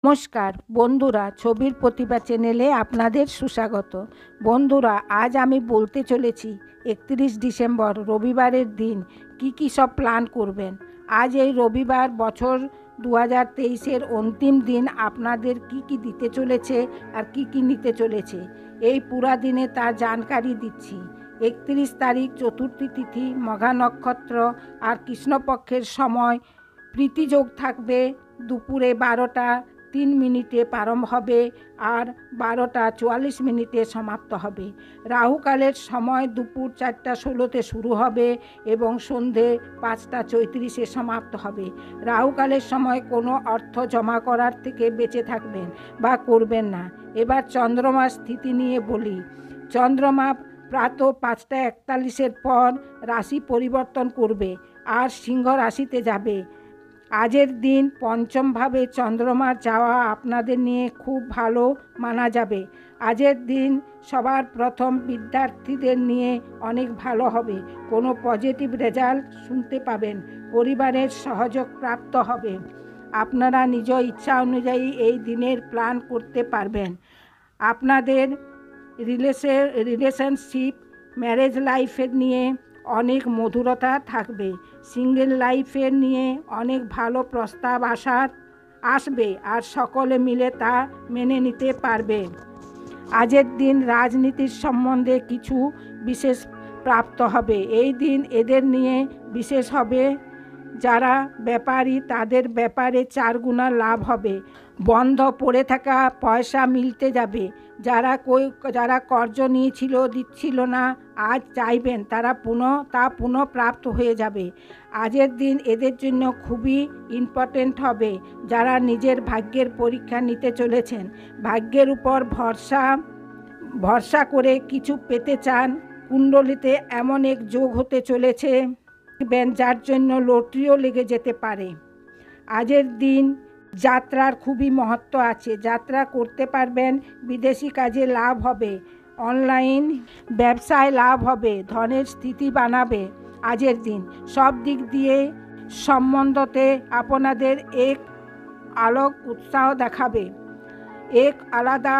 নমস্কার বন্ধুরা, ছবির প্রতিভা চ্যানেলে আপনাদের সুস্বাগত। বন্ধুরা, আজ আমি বলতে চলেছি 31 ডিসেম্বর রবিবারের দিন কি সব প্ল্যান করবেন। আজ এই রবিবার বছর 2023-এর অন্তিম দিন আপনাদের কি দিতে চলেছে আর কি নিতে চলেছে এই পুরা দিনে তার জানকারি দিচ্ছি। 31 তারিখ চতুর্থী তিথি, মঘা নক্ষত্র আর কৃষ্ণপক্ষের সময় প্রীতিযোগ থাকবে। দুপুরে 12টা 3 প্রারম্ভ হবে আর 12টা 44 সমাপ্ত হবে। রাহুকালের সময় দুপুর 4টা 16 শুরু হবে এবং সন্ধে 5টা 34 সমাপ্ত হবে। রাহুকালের সময় কোনো অর্থ জমা করার থেকে বেঁচে থাকবেন বা করবেন না। এবার চন্দ্রমার স্থিতি নিয়ে বলি। চন্দ্রমা প্রাত 5টা 41 পর রাশি পরিবর্তন করবে আর সিংহ রাশিতে যাবে। আজের দিন পঞ্চমভাবে চন্দ্রমার যাওয়া আপনাদের নিয়ে খুব ভালো মানা যাবে। আজের দিন সবার প্রথম বিদ্যার্থীদের নিয়ে অনেক ভালো হবে। কোনো পজিটিভ রেজাল্ট শুনতে পাবেন। পরিবারের সহযোগ প্রাপ্ত হবে। আপনারা নিজ ইচ্ছা অনুযায়ী এই দিনের প্ল্যান করতে পারবেন। আপনাদের রিলেশনশিপ ম্যারেজ লাইফের নিয়ে অনেক মধুরতা থাকবে। সিঙ্গেল লাইফের নিয়ে অনেক ভালো প্রস্তাব আসবে আর সকলে মিলে তা মেনে নিতে পারবে। আজের দিন রাজনীতির সম্বন্ধে কিছু বিশেষ প্রাপ্ত হবে। এই দিন এদের নিয়ে বিশেষ হবে। যারা ব্যাপারী তাদের ব্যাপারে 4 গুণা লাভ হবে। বন্ধ পড়ে থাকা পয়সা মিলতে যাবে। যারা কর্জ নিয়েছিল দিচ্ছিল না, আজ চাইবেন তা পুনঃপ্রাপ্ত হয়ে যাবে। আজের দিন এদের জন্য খুবই ইম্পর্টেন্ট হবে। যারা নিজের ভাগ্যের পরীক্ষা নিতে চলেছেন, ভাগ্যের উপর ভরসা করে কিছু পেতে চান। কুণ্ডলিতে এমন এক যোগ হতে চলেছে যার জন্য লটারিও লেগে যেতে পারে। আজের দিন যাত্রার খুবই মহত্ব আছে। যাত্রা করতে পারবেন। বিদেশি কাজে লাভ হবে। অনলাইন ব্যবসায় লাভ হবে। ধনের স্থিতি বানাবে। আজের দিন সব দিক দিয়ে সম্বন্ধতে আপনাদের এক আলোক উৎসাহ দেখাবে। এক আলাদা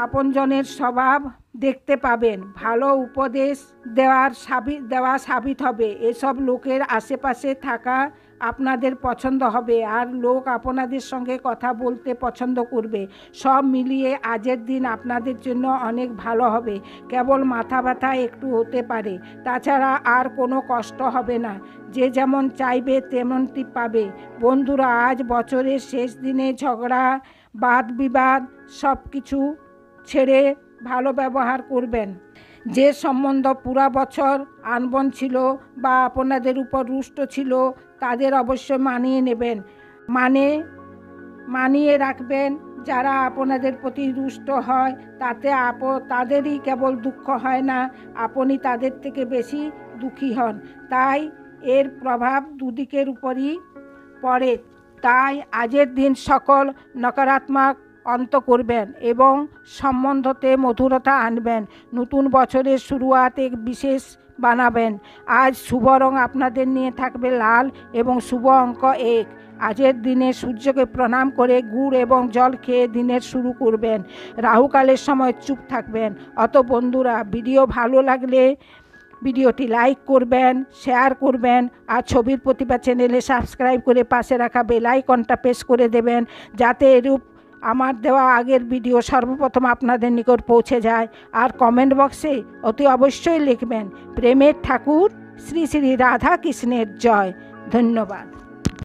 আপনজনের স্বভাব দেখতে পাবেন। ভালো উপদেশ দেওয়া সাবিত হবে। এসব লোকের আশেপাশে থাকা আপনাদের পছন্দ হবে আর লোক আপনাদের সঙ্গে কথা বলতে পছন্দ করবে। সব মিলিয়ে আজের দিন আপনাদের জন্য অনেক ভালো হবে। কেবল মাথা ব্যথা একটু হতে পারে, তাছাড়া আর কোনো কষ্ট হবে না। যে যেমন চাইবে তেমনটি পাবে। বন্ধুরা, আজ বছরের শেষ দিনে ঝগড়া বাদ বিবাদ সব কিছু ছেড়ে ভালো ব্যবহার করবেন। যে সম্বন্ধ পুরা বছর আনবন ছিল বা আপনাদের উপর রুষ্ট ছিল তাদের অবশ্যই মানিয়ে নেবেন, মানিয়ে রাখবেন। যারা আপনাদের প্রতি রুষ্ট হয় তাদেরই কেবল দুঃখ হয় না, আপনি তাদের থেকে বেশি দুঃখী হন। তাই এর প্রভাব দুদিকের উপরই পড়ে। তাই আজের দিন সকল নকারাত্মক অন্ত করবেন এবং সম্বন্ধতে মধুরতা আনবেন। নতুন বছরের শুরুয়াত এক বিশেষ বানাবেন। আজ শুভ রং আপনাদের নিয়ে থাকবে লাল এবং শুভ অঙ্ক 1। আজের দিনে সূর্যকে প্রণাম করে গুড় এবং জল খেয়ে দিনের শুরু করবেন। রাহুকালের সময় চুপ থাকবেন। বন্ধুরা, ভিডিও ভালো লাগলে ভিডিওটি লাইক করবেন, শেয়ার করবেন আর ছবির প্রতিভা চ্যানেলে সাবস্ক্রাইব করে পাশে রাখা বেল আইকনটা প্রেস করে দেবেন, যাতে এরূপ আমার দেওয়া আগের ভিডিও সর্বপ্রথম আপনাদের নিকট পৌঁছে যায়। আর কমেন্ট বক্সে অতি অবশ্যই লিখবেন প্রেমের ঠাকুর শ্রী শ্রী রাধা কৃষ্ণের জয়। ধন্যবাদ।